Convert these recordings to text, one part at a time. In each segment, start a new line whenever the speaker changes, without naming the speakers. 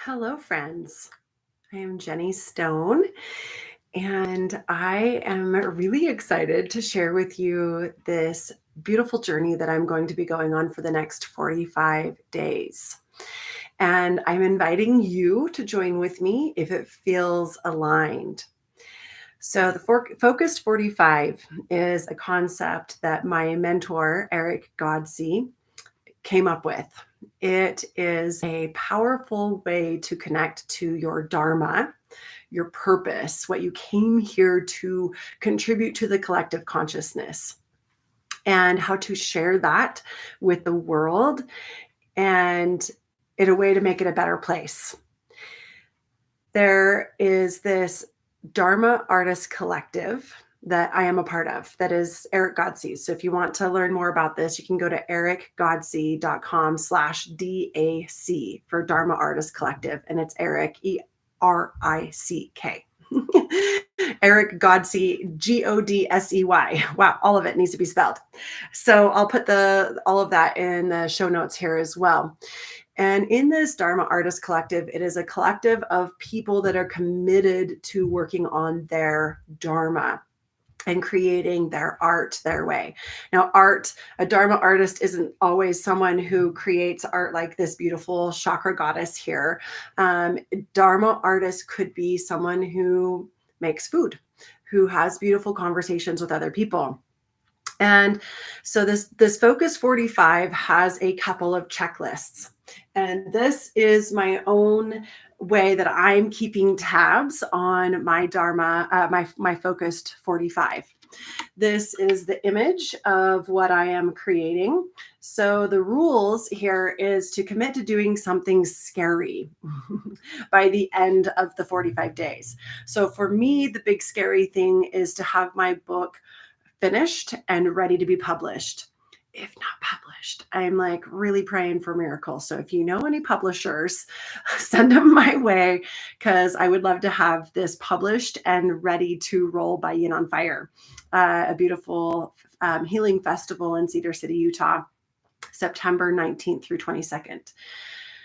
Hello, friends. I am Jenny Stone, and I am really excited to share with you this beautiful journey that I'm going to be going on for the next 45 days. And I'm inviting you to join with me if it feels aligned. So, the Focused 45 is a concept that my mentor, Eric Godsey, came up with. It is a powerful way to connect to your dharma, your purpose, what you came here to contribute to the collective consciousness, and how to share that with the world and in a way to make it a better place. There is this Dharma Artist Collective that I am a part of that is Eric Godsey. So if you want to learn more about this, you can go to ericgodsey.com/DAC for Dharma Artist Collective. And it's Eric, ERICK. Eric Godsey, GODSEY. Wow, all of it needs to be spelled. So I'll put all of that in the show notes here as well. And in this Dharma Artist Collective, it is a collective of people that are committed to working on their Dharma and creating their art their way. Now, a Dharma artist isn't always someone who creates art like this beautiful chakra goddess here. Dharma artist could be someone who makes food, who has beautiful conversations with other people. And so this Focus 45 has a couple of checklists. And this is my own way that I'm keeping tabs on my Dharma, my Focused 45. This is the image of what I am creating. So the rules here is to commit to doing something scary by the end of the 45 days. So for me, the big scary thing is to have my book finished and ready to be published. If not published, I'm like really praying for miracles. So if you know any publishers, send them my way because I would love to have this published and ready to roll by Yin on Fire, a beautiful healing festival in Cedar City, Utah, September 19th through 22nd.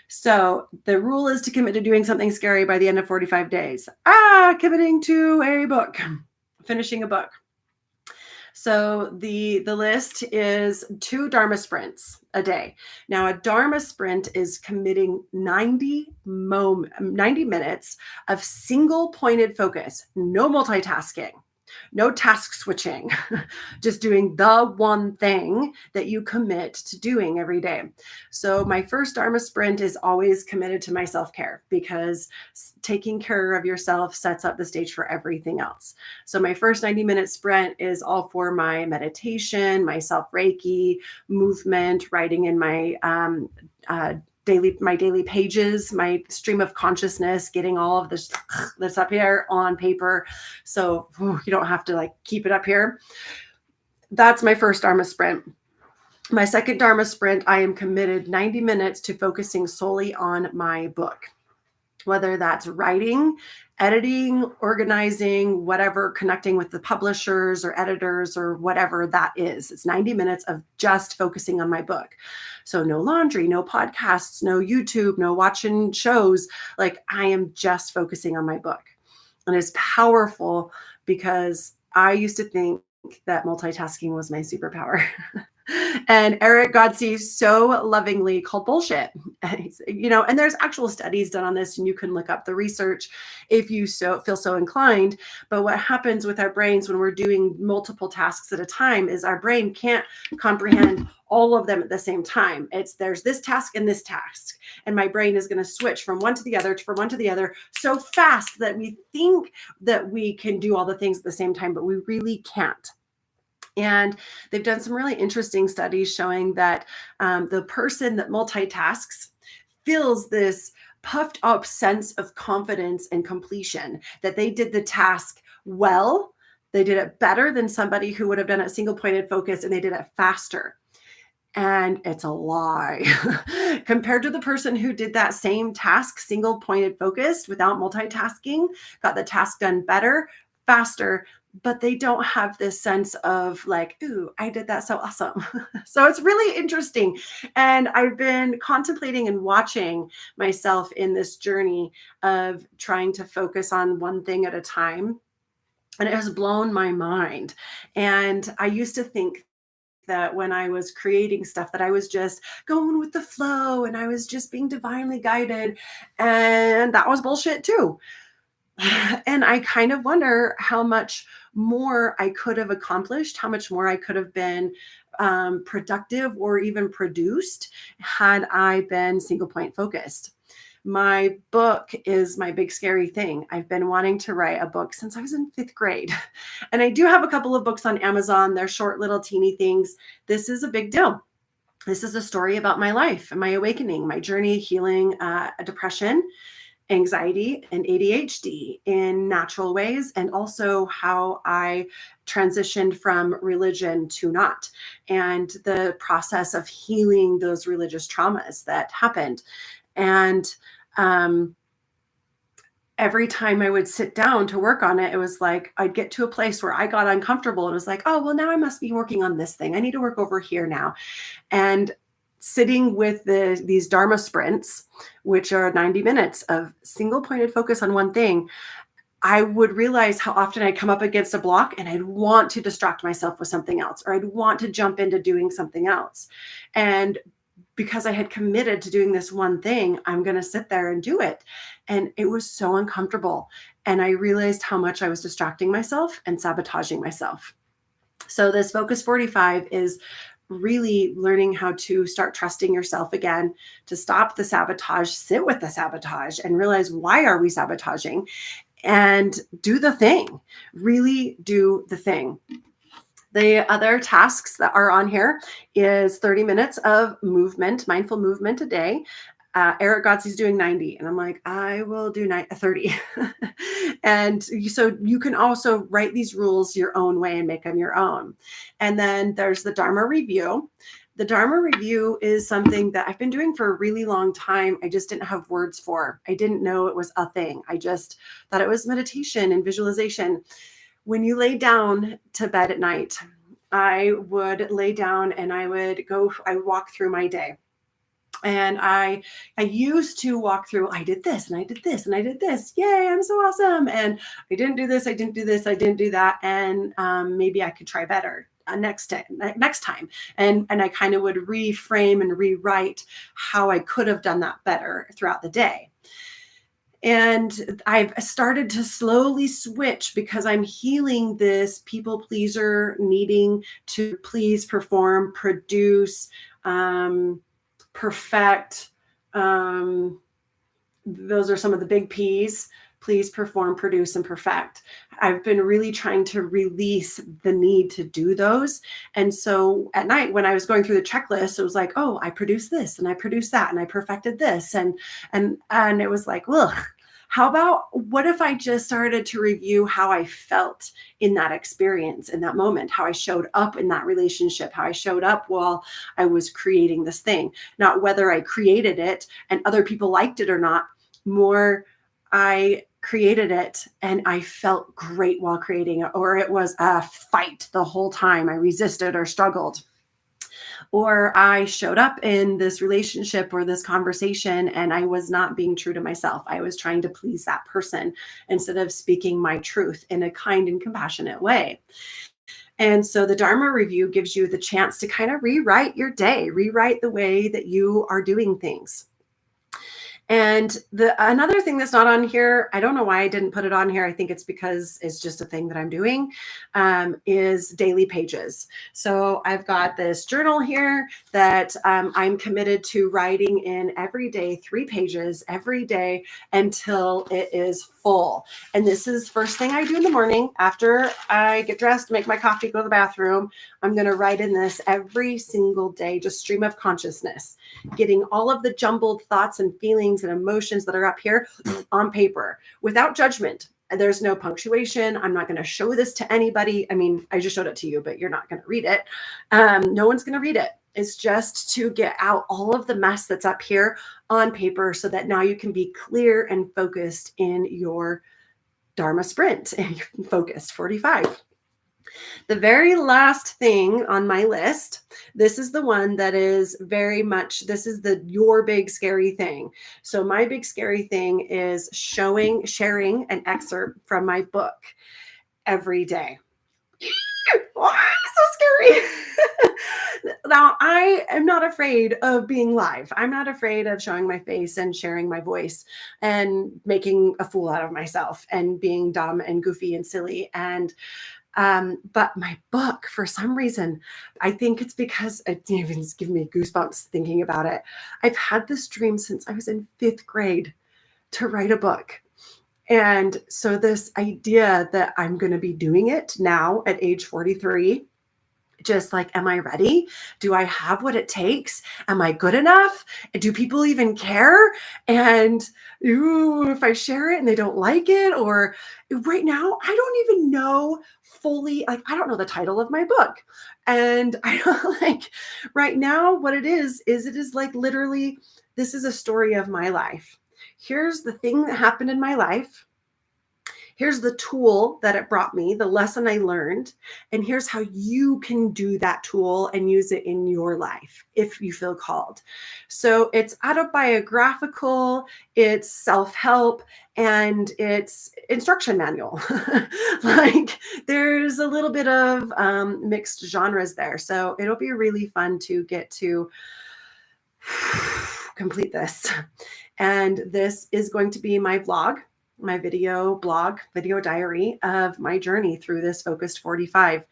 So the rule is to commit to doing something scary by the end of 45 days. Committing to a book, finishing a book. So the list is 2 Dharma sprints a day. Now, a Dharma sprint is committing 90 minutes of single pointed focus, no multitasking, no task switching, just doing the one thing that you commit to doing every day. So my first Dharma sprint is always committed to my self-care because taking care of yourself sets up the stage for everything else. So my first 90-minute sprint is all for my meditation, my self-Reiki, movement, writing in my daily pages, my stream of consciousness, getting all of this that's up here on paper. So you don't have to keep it up here. That's my first Dharma sprint. My second Dharma sprint, I am committed 90 minutes to focusing solely on my book, whether that's writing, editing, organizing, whatever, connecting with the publishers or editors or whatever that is. It's 90 minutes of just focusing on my book. So no laundry, no podcasts, no YouTube, no watching shows. I am just focusing on my book. And it's powerful because I used to think that multitasking was my superpower. And Eric Godsey so lovingly called bullshit. And there's actual studies done on this, and you can look up the research if you feel so inclined. But what happens with our brains when we're doing multiple tasks at a time is our brain can't comprehend all of them at the same time. There's this task and this task, and my brain is going to switch from one to the other so fast that we think that we can do all the things at the same time, but we really can't. And they've done some really interesting studies showing that the person that multitasks feels this puffed up sense of confidence and completion, that they did the task well, they did it better than somebody who would have done it single pointed focus, and they did it faster. And it's a lie. Compared to the person who did that same task, single pointed focused without multitasking, got the task done better, faster, but they don't have this sense of like, ooh, I did that so awesome. So it's really interesting. And I've been contemplating and watching myself in this journey of trying to focus on one thing at a time. And it has blown my mind. And I used to think that when I was creating stuff that I was just going with the flow and I was just being divinely guided, and that was bullshit too. And I kind of wonder how much more I could have accomplished, how much more I could have been productive or even produced had I been single point focused. My book is my big scary thing. I've been wanting to write a book since I was in fifth grade. And I do have a couple of books on Amazon. They're short, little, teeny things. This is a big deal. This is a story about my life and my awakening, my journey healing depression, anxiety, and ADHD in natural ways, and also how I transitioned from religion to not, and the process of healing those religious traumas that happened. And um, every time I would sit down to work on it, it was like I'd get to a place where I got uncomfortable and was like, oh, well, now I must be working on this thing. I need to work over here now. And sitting with these dharma sprints, which are 90 minutes of single pointed focus on one thing, I would realize how often I'd come up against a block and I'd want to distract myself with something else, or I'd want to jump into doing something else. And because I had committed to doing this one thing, I'm going to sit there and do it. And it was so uncomfortable. And I realized how much I was distracting myself and sabotaging myself. So this Focus 45 is really learning how to start trusting yourself again, to stop the sabotage, sit with the sabotage and realize, why are we sabotaging, and do the thing, really do the thing. The other tasks that are on here is 30 minutes of movement, mindful movement a day. Eric Godsey's doing 90, and I'm like, I will do 30. And so you can also write these rules your own way and make them your own. And then there's the Dharma review. The Dharma review is something that I've been doing for a really long time. I just didn't have words for. I didn't know it was a thing. I just thought it was meditation and visualization. When you lay down to bed at night, I would lay down and I would walk through my day. And I used to walk through, I did this and I did this and I did this. Yay, I'm so awesome. And I didn't do this, I didn't do this, I didn't do that. And maybe I could try better next time. And I kind of would reframe and rewrite how I could have done that better throughout the day. And I've started to slowly switch because I'm healing this people pleaser, needing to please, perform, produce, perfect. Those are some of the big P's: please, perform, produce, and perfect. I've been really trying to release the need to do those. And so at night, when I was going through the checklist, it was like, oh, I produced this and I produced that and I perfected this. And it was like, ugh. How about, what if I just started to review how I felt in that experience, in that moment, how I showed up in that relationship, how I showed up while I was creating this thing, not whether I created it and other people liked it or not, more I created it and I felt great while creating it, or it was a fight the whole time. I resisted or struggled. Or I showed up in this relationship or this conversation and I was not being true to myself. I was trying to please that person instead of speaking my truth in a kind and compassionate way. And so the Dharma review gives you the chance to kind of rewrite your day, rewrite the way that you are doing things. And another thing that's not on here, I don't know why I didn't put it on here. I think it's because it's just a thing that I'm doing, is daily pages. So I've got this journal here that I'm committed to writing in every day, 3 pages every day until it is full. And this is first thing I do in the morning after I get dressed, make my coffee, go to the bathroom. I'm going to write in this every single day, just stream of consciousness, getting all of the jumbled thoughts and feelings and emotions that are up here on paper without judgment. There's no punctuation. I'm not going to show this to anybody. I mean, I just showed it to you, but you're not going to read it. No one's going to read it. It's just to get out all of the mess that's up here on paper so that now you can be clear and focused in your Dharma sprint and focused 45. The very last thing on my list, this is the one that is very much, this is the your big scary thing. So my big scary thing is sharing an excerpt from my book every day. Oh, so scary. Now, I am not afraid of being live. I'm not afraid of showing my face and sharing my voice and making a fool out of myself and being dumb and goofy and silly. But my book, for some reason, I think it's because it even giving me goosebumps thinking about it. I've had this dream since I was in 5th grade to write a book. And so this idea that I'm going to be doing it now at age 43, just like, am I ready? Do I have what it takes? Am I good enough? Do people even care? And ooh, if I share it and they don't like it, or right now, I don't even know fully, like, I don't know the title of my book. And I don't like right now, what it is like literally, this is a story of my life. Here's the thing that happened in my life. Here's the tool that it brought me, the lesson I learned, and here's how you can do that tool and use it in your life if you feel called. So it's autobiographical, it's self-help, and it's instruction manual. Like there's a little bit of mixed genres there. So it'll be really fun to get to complete this. And this is going to be my vlog, my video blog, video diary of my journey through this focused 45.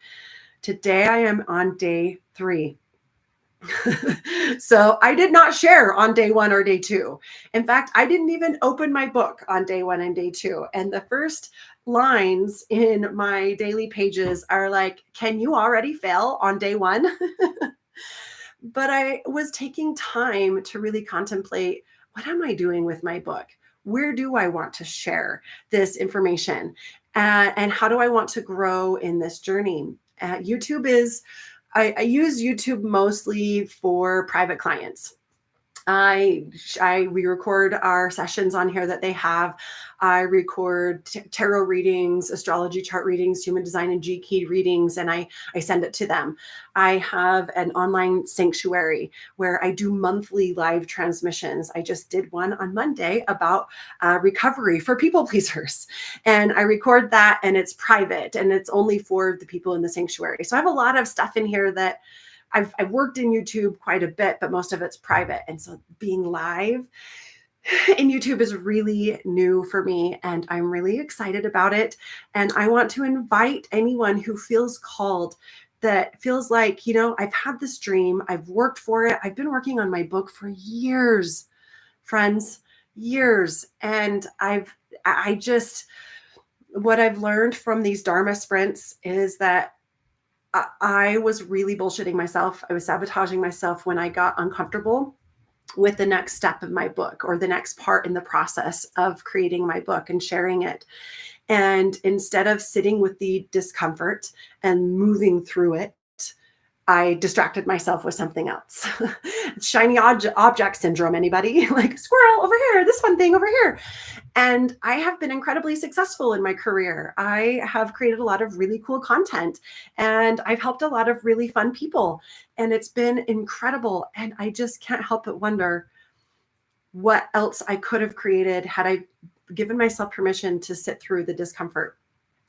Today I am on day 3. So I did not share on day 1 or day 2. In fact, I didn't even open my book on day 1 and day 2. And the first lines in my daily pages are like, can you already fail on day 1? But I was taking time to really contemplate, what am I doing with my book? Where do I want to share this information? And how do I want to grow in this journey? YouTube is, I use YouTube mostly for private clients. We record our sessions on here that they have. I record tarot readings, astrology chart readings, human design and G key readings, and I send it to them. I have an online sanctuary where I do monthly live transmissions. I just did one on Monday about recovery for people pleasers, and I record that, and it's private, and it's only for the people in the sanctuary. So I have a lot of stuff in here that I've worked in YouTube quite a bit, but most of it's private. And so being live in YouTube is really new for me, and I'm really excited about it. And I want to invite anyone who feels called, that feels like, I've had this dream, I've worked for it. I've been working on my book for years, friends, years. And what I've learned from these Dharma sprints is that I was really bullshitting myself. I was sabotaging myself when I got uncomfortable with the next step of my book or the next part in the process of creating my book and sharing it. And instead of sitting with the discomfort and moving through it, I distracted myself with something else. Shiny object syndrome, anybody? Like squirrel over here, this fun thing over here. And I have been incredibly successful in my career. I have created a lot of really cool content, and I've helped a lot of really fun people. And it's been incredible. And I just can't help but wonder what else I could have created had I given myself permission to sit through the discomfort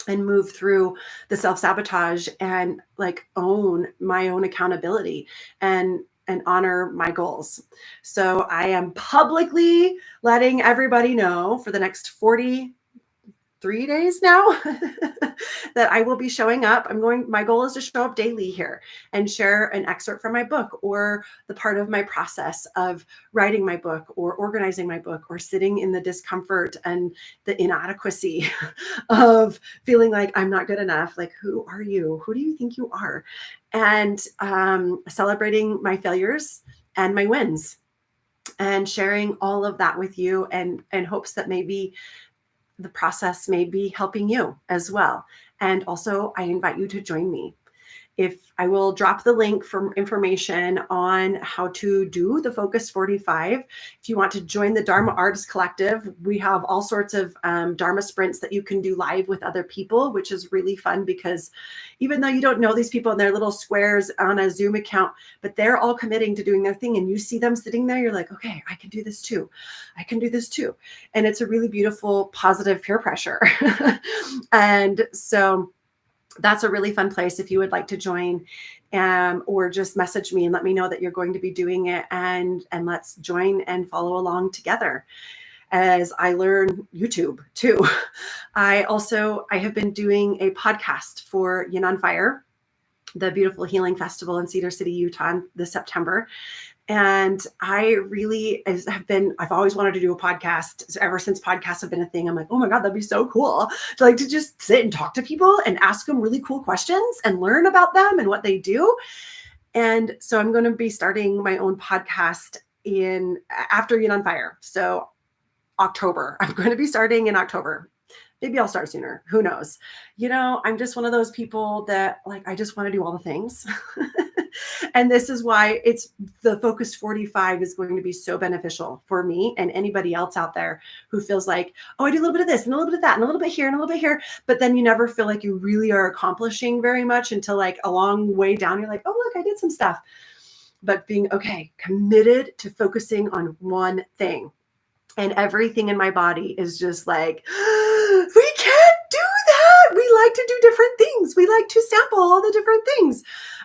and move through the self-sabotage and like own my own accountability and honor my goals. So I am publicly letting everybody know for the next 43 days now that I will be showing up. My goal is to show up daily here and share an excerpt from my book or the part of my process of writing my book or organizing my book or sitting in the discomfort and the inadequacy of feeling like I'm not good enough. Like, who are you? Who do you think you are? And celebrating my failures and my wins and sharing all of that with you, and hopes that maybe the process may be helping you as well. And also, I invite you to join me. If I will drop the link for information on how to do the Focus 45. If you want to join the Dharma Artist Collective, we have all sorts of Dharma sprints that you can do live with other people, which is really fun because even though you don't know these people in their little squares on a Zoom account, but they're all committing to doing their thing and you see them sitting there, you're like, okay, I can do this too. I can do this too. And it's a really beautiful, positive peer pressure. And so that's a really fun place if you would like to join, or just message me and let me know that you're going to be doing it, and let's join and follow along together as I learn YouTube too. I have been doing a podcast for Yin on Fire, the beautiful healing festival in Cedar City, Utah this September. And I've always wanted to do a podcast ever since podcasts have been a thing. I'm like, oh my God, that'd be so cool to just sit and talk to people and ask them really cool questions and learn about them and what they do. And so I'm going to be starting my own podcast after Yin on Fire. So October, I'm going to be starting in October. Maybe I'll start sooner. Who knows? I'm just one of those people that I just want to do all the things. And this is why the Focus 45 is going to be so beneficial for me and anybody else out there who feels like, oh, I do a little bit of this and a little bit of that and a little bit here and a little bit here. But then you never feel like you really are accomplishing very much until a long way down, you're like, oh, look, I did some stuff. But being committed to focusing on one thing. And everything in my body is just like, we can't do that. We like to do different things. We like to sample all the different things.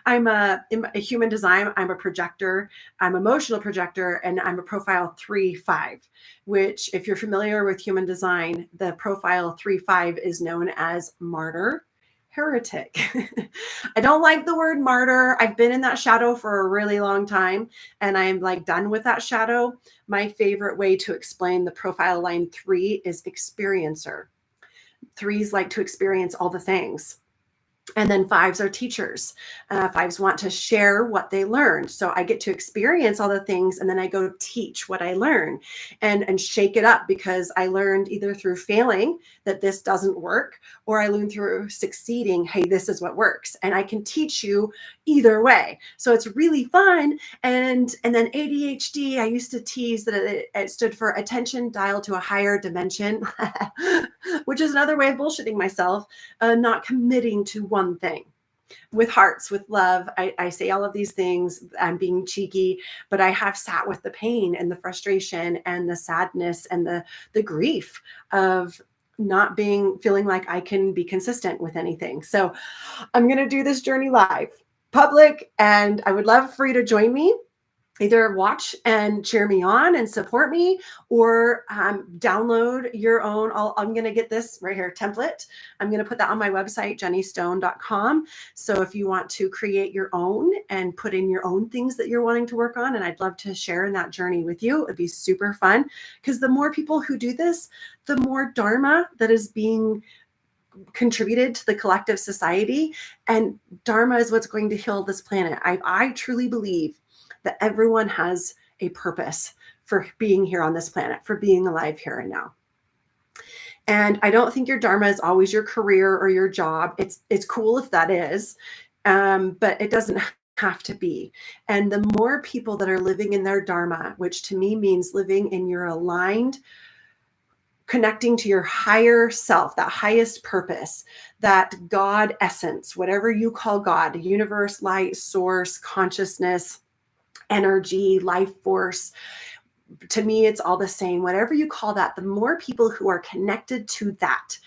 I'm a human design. I'm a projector. I'm an emotional projector, and I'm a profile 3-5, which if you're familiar with human design, the profile 3-5 is known as martyr, heretic. I don't like the word martyr. I've been in that shadow for a really long time, and I'm done with that shadow. My favorite way to explain the profile line 3 is experiencer. 3s like to experience all the things. And then 5s are teachers. 5s want to share what they learned. So I get to experience all the things, and then I go teach what I learn and shake it up, because I learned either through failing that this doesn't work, or I learned through succeeding, hey, this is what works. And I can teach you either way. So it's really fun. And then ADHD, I used to tease that it stood for attention dialed to a higher dimension, which is another way of bullshitting myself, not committing to one thing. With hearts, with love, I say all of these things. I'm being cheeky, but I have sat with the pain and the frustration and the sadness and the grief of not feeling like I can be consistent with anything. So I'm going to do this journey live, public, and I would love for you to join me. Either watch and cheer me on and support me, or download your own. I'm going to get this right here, template. I'm going to put that on my website, jennystone.com. So if you want to create your own and put in your own things that you're wanting to work on, and I'd love to share in that journey with you. It'd be super fun, because the more people who do this, the more dharma that is being contributed to the collective society. And dharma is what's going to heal this planet. I truly believe that everyone has a purpose for being here on this planet, for being alive here and now. And I don't think your dharma is always your career or your job. It's cool if that is, but it doesn't have to be. And the more people that are living in their dharma, which to me means living in your aligned, connecting to your higher self, that highest purpose, that God essence, whatever you call God, the universe, light, source, consciousness, energy, life force. To me, it's all the same. Whatever you call that, the more people who are connected to that,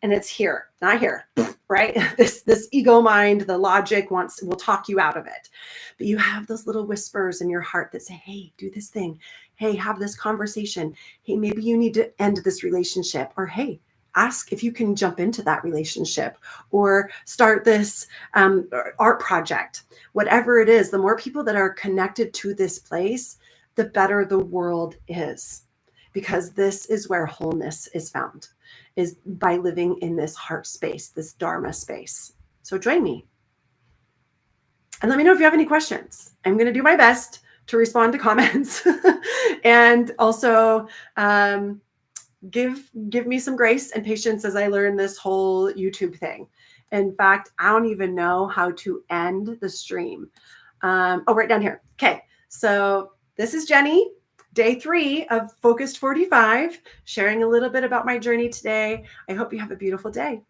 and it's here, not here, right? This ego mind, the logic will talk you out of it. But you have those little whispers in your heart that say, hey, do this thing. Hey, have this conversation. Hey, maybe you need to end this relationship. Or hey, ask if you can jump into that relationship, or start this art project. Whatever it is, the more people that are connected to this place, the better the world is. Because this is where wholeness is found, is by living in this heart space, this dharma space. So join me. And let me know if you have any questions. I'm going to do my best to respond to comments and also give me some grace and patience as I learn this whole YouTube thing. In fact, I don't even know how to end the stream. Oh, right down here. Okay. So this is Jenny, day 3 of Focused 45, sharing a little bit about my journey today. I hope you have a beautiful day.